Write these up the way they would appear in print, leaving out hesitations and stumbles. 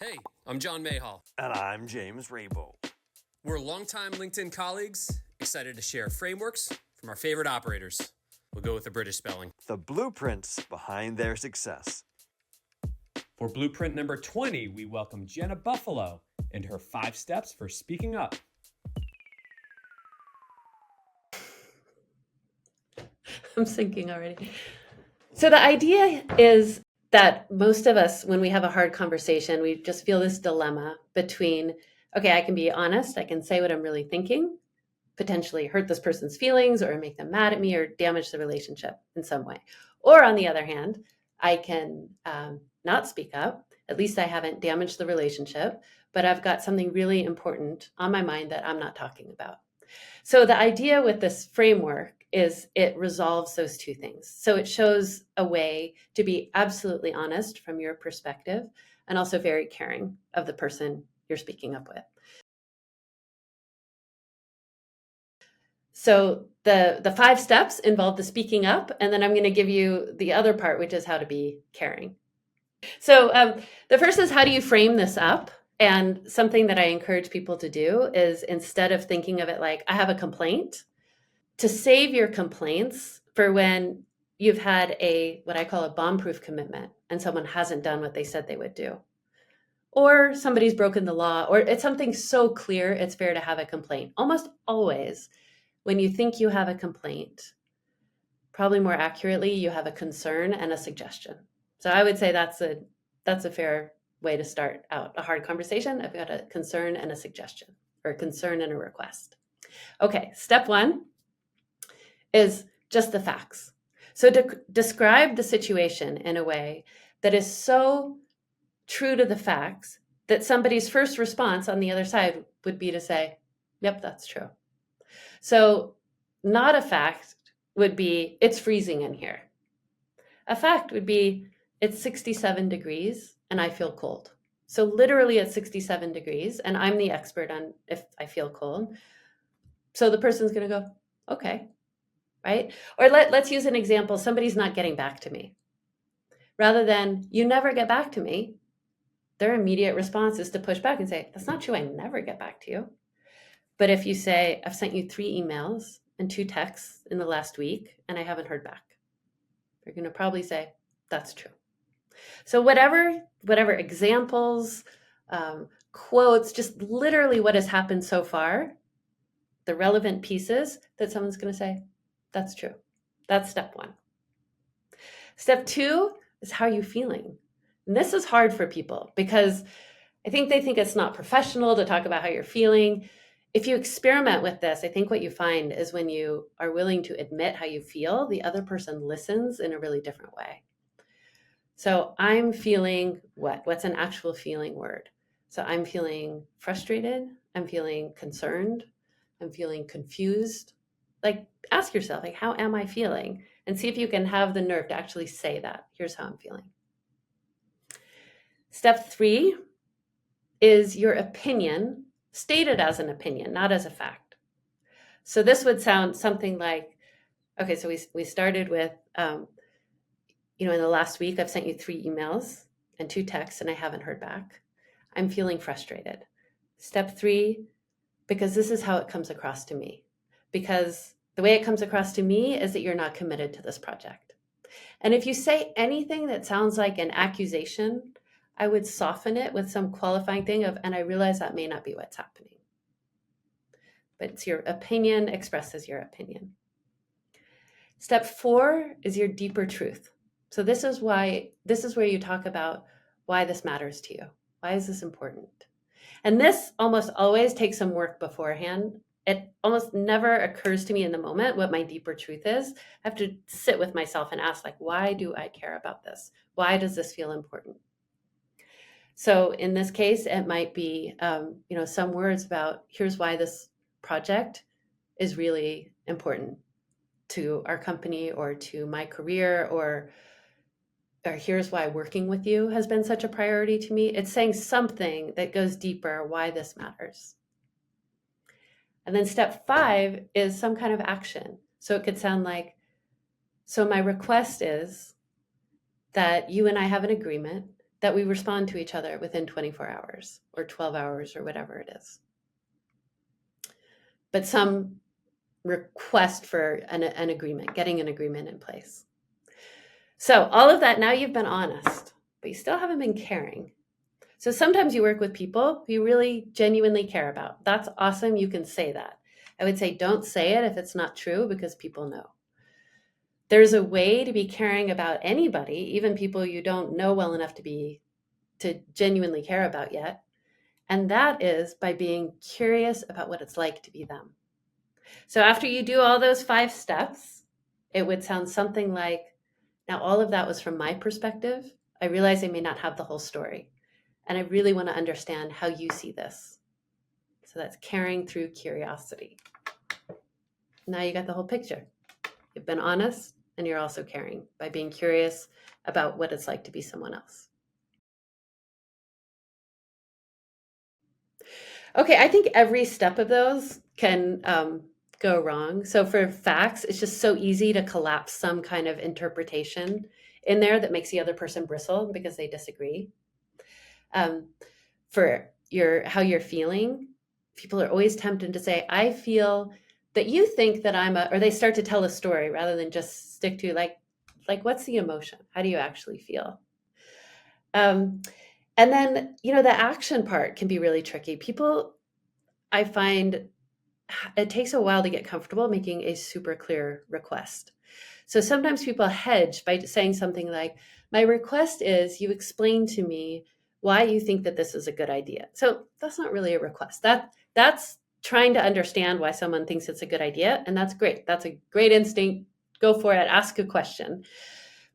Hey, I'm John Mayhall. And I'm James Rabo. We're longtime LinkedIn colleagues, excited to share frameworks from our favorite operators. We'll go with the British spelling. The blueprints behind their success. For blueprint number 20, we welcome Jenna Buffalo and her 5 steps for speaking up. I'm sinking already. So the idea is that most of us, when we have a hard conversation, we just feel this dilemma between, okay, I can be honest, I can say what I'm really thinking, potentially hurt this person's feelings or make them mad at me or damage the relationship in some way. Or on the other hand, I can not speak up. At least I haven't damaged the relationship, but I've got something really important on my mind that I'm not talking about. So the idea with this framework is it resolves those two things. So it shows a way to be absolutely honest from your perspective and also very caring of the person you're speaking up with. So the 5 steps involve the speaking up, and then I'm going to give you the other part, which is how to be caring. So the first is, how do you frame this up? And something that I encourage people to do is, instead of thinking of it like, I have a complaint, to save your complaints for when you've had what I call a bomb-proof commitment and someone hasn't done what they said they would do. Or somebody's broken the law, or it's something so clear it's fair to have a complaint. Almost always, when you think you have a complaint, probably more accurately, you have a concern and a suggestion. So I would say that's a fair way to start out a hard conversation. I've got a concern and a suggestion, or a concern and a request. Okay, step 1 is just the facts. So to describe the situation in a way that is so true to the facts that somebody's first response on the other side would be to say, yep, that's true. So not a fact would be, it's freezing in here. A fact would be, it's 67 degrees and I feel cold. So literally it's 67 degrees and I'm the expert on if I feel cold. So the person's going to go, okay. Right? Or let's use an example. Somebody's not getting back to me. Rather than, you never get back to me, their immediate response is to push back and say, that's not true, I never get back to you. But if you say, I've sent you 3 emails and 2 texts in the last week and I haven't heard back, they're going to probably say, that's true. So whatever examples, quotes, just literally what has happened so far, the relevant pieces that someone's going to say, that's true. That's step 1. Step 2 is, how are you feeling? And this is hard for people because I think they think it's not professional to talk about how you're feeling. If you experiment with this, I think what you find is when you are willing to admit how you feel, the other person listens in a really different way. So I'm feeling what? What's an actual feeling word? So I'm feeling frustrated. I'm feeling concerned. I'm feeling confused. Like, ask yourself, like, how am I feeling? And see if you can have the nerve to actually say that. Here's how I'm feeling. Step 3 is your opinion stated as an opinion, not as a fact. So this would sound something like, okay, so we started with, in the last week, I've sent you 3 emails and 2 texts and I haven't heard back. I'm feeling frustrated. Step 3, because this is how it comes across to me. Because the way it comes across to me is that you're not committed to this project. And if you say anything that sounds like an accusation, I would soften it with some qualifying thing of, and I realize that may not be what's happening. But it's your opinion expressed as your opinion. Step 4 is your deeper truth. So this is where you talk about why this matters to you. Why is this important? And this almost always takes some work beforehand. It almost never occurs to me in the moment what my deeper truth is. I have to sit with myself and ask, like, why do I care about this? Why does this feel important? So in this case, it might be, some words about, here's why this project is really important to our company or to my career, or here's why working with you has been such a priority to me. It's saying something that goes deeper, why this matters. And then step 5 is some kind of action. So it could sound like, so my request is that you and I have an agreement that we respond to each other within 24 hours or 12 hours or whatever it is. But some request for an agreement, getting an agreement in place. So all of that, now you've been honest, but you still haven't been caring. So sometimes you work with people who you really genuinely care about. That's awesome. You can say that. I would say don't say it if it's not true, because people know. There's a way to be caring about anybody, even people you don't know well enough to genuinely care about yet. And that is by being curious about what it's like to be them. So after you do all those 5 steps, it would sound something like, now all of that was from my perspective. I realize I may not have the whole story, and I really want to understand how you see this. So that's caring through curiosity. Now you got the whole picture. You've been honest, and you're also caring by being curious about what it's like to be someone else. Okay, I think every step of those can go wrong. So for facts, it's just so easy to collapse some kind of interpretation in there that makes the other person bristle because they disagree. For how you're feeling, people are always tempted to say, I feel that you think that or they start to tell a story rather than just stick to like what's the emotion? How do you actually feel? And then, the action part can be really tricky. People, I find it takes a while to get comfortable making a super clear request. So sometimes people hedge by saying something like, my request is you explain to me why you think that this is a good idea. So that's not really a request. That's trying to understand why someone thinks it's a good idea. And that's great. That's a great instinct. Go for it. Ask a question.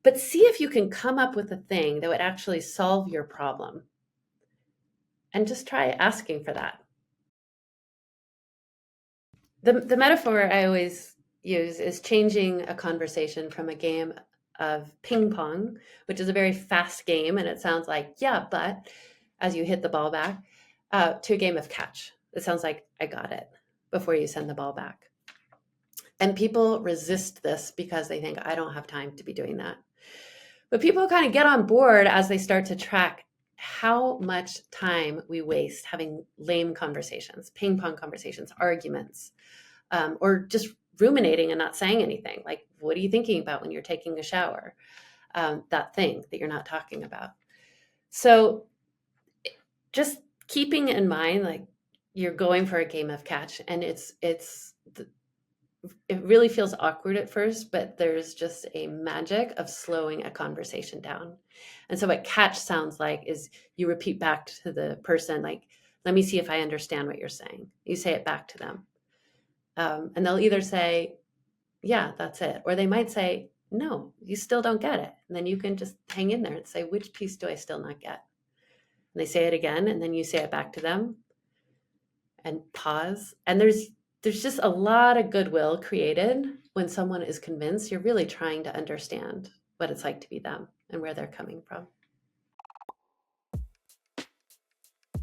But see if you can come up with a thing that would actually solve your problem. And just try asking for that. The metaphor I always use is changing a conversation from a game of ping pong, which is a very fast game, and it sounds like, yeah, but as you hit the ball back, to a game of catch. It sounds like, I got it, before you send the ball back. And people resist this because they think, I don't have time to be doing that. But people kind of get on board as they start to track how much time we waste having lame conversations, ping pong conversations, arguments, or just ruminating and not saying anything. Like, what are you thinking about when you're taking a shower? That thing that you're not talking about. So just keeping in mind, like, you're going for a game of catch, and it really feels awkward at first, but there's just a magic of slowing a conversation down. And so what catch sounds like is you repeat back to the person, like, let me see if I understand what you're saying. You say it back to them. And they'll either say, yeah, that's it. Or they might say, no, you still don't get it. And then you can just hang in there and say, which piece do I still not get? And they say it again, and then you say it back to them and pause. And there's just a lot of goodwill created when someone is convinced you're really trying to understand what it's like to be them and where they're coming from.